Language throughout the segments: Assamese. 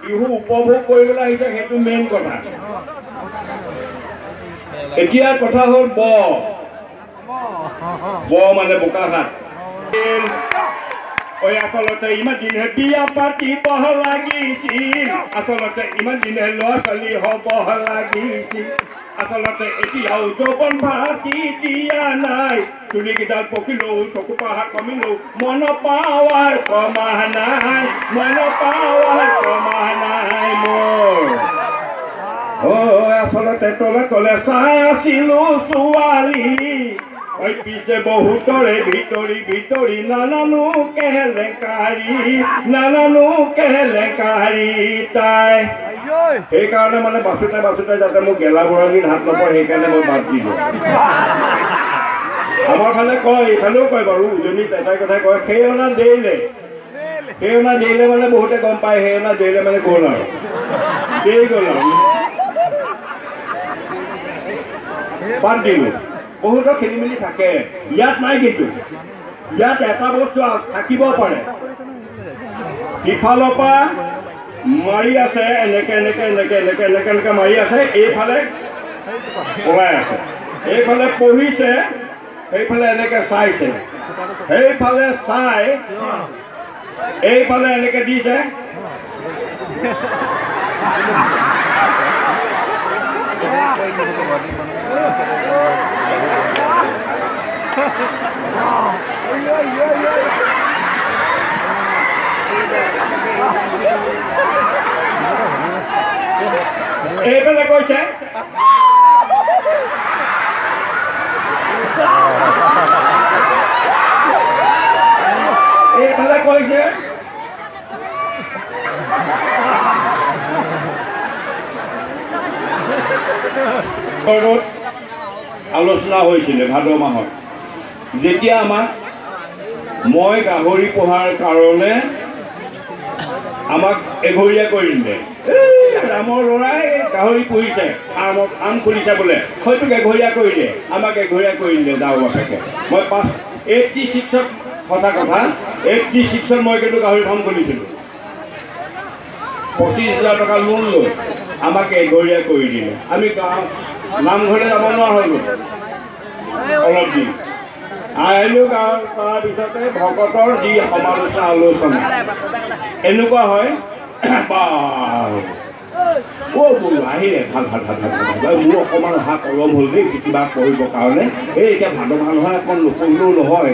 বিহু উপভোগ কৰিবলৈ আহিছে সেইটো মেইন কথা। এতিয়া কথা হ'ল মানে বোকাখাট। আচলতে ইমান দিনে বিয়া পাতিব লাগিছিল, আচলতে ইমান দিনে ল'ৰা ছোৱালী হ'ব লাগিছিল, আচলতে এতিয়াও যৌৱন ভাতি দিয়া নাই, চুলিকেইডাল পকিলেও চকু পাহাৰ কমিলেও মন পাৱাৰ কমা নাই, মন পাৱাৰ কমা নাই মোৰ। আচলতে তলে তলে চাই আছিলো ছোৱালী, পিছে বহুতৰে ভিতৰি ভিতৰি নানানো কেলেংকাৰী তাই। সেইকাৰণে মানে বাছোতে যাতে মোক গেলা বৰঙীত হাত নপৰে সেইকাৰণে মই বাদ দিলো। আমাৰ ফালে কয়, এইফালেও কয় বাৰু, উজনিত এটাই কথাই কয়, সেই অনা দেৰিলে মানে বহুতে গম পায়, সেই অনা দেৰিলে মানে গ'ল আৰু দেৰি গ'ল আৰু বাদ দিলো। বহুতৰ খেলি মেলি থাকে, ইয়াত নাই। কিন্তু ইয়াত এটা বস্তু থাকিব পাৰে, ইফালৰ পৰা মাৰি আছে এনেকে মাৰি আছে, এইফালে পলাই আছে, এইফালে পঢ়িছে, সেইফালে এনেকে চাইছে, সেইফালে চাই এইফালে এনেকে দিছে। এইফালে কৈছে আলোচনা হৈছিলে ভাদ মাহত, যেতিয়া আমাক মই গাহৰি পোহাৰ কাৰণে আমাক এঘৰীয়া কৰি দিলে। ৰামৰ ল'ৰাই গাহৰি পুহিছে, ফাৰ্ম খুলিছে বোলে, হয়তো এঘৰীয়া কৰি দিয়ে, আমাক এঘৰীয়া কৰি দিলে দাও বাপেকে। মই 86ত সঁচা কথা, 86ত মই কিন্তু গাহৰি ফাৰ্ম খুলিছিলোঁ, 25,000 টকা লোন লৈ আমাক এঘৰীয়া কৰি দিলে। আমি নামঘৰলৈ যাব নোৱাৰা হ'লোঁ অলপ দিন। আহিলোঁ গাঁৱত, তাৰপিছতে ভকতৰ যি আলোচনা এনেকুৱা হয়, বোলো আহিলে ভাল মোৰ অকণমান অহা কলম হ'ল দেই কিবা কৰিবৰ কাৰণে। এই এতিয়া ভাদ মাহ নহয়, অকণ নকৰিলেও নহয়,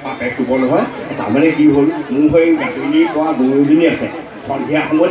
পাতে চুব নহয়। তাৰমানে কি হ'ল, মোৰ সেই গাখীৰ পৰা গৰুজনী আছে, সন্ধিয়া সময়ত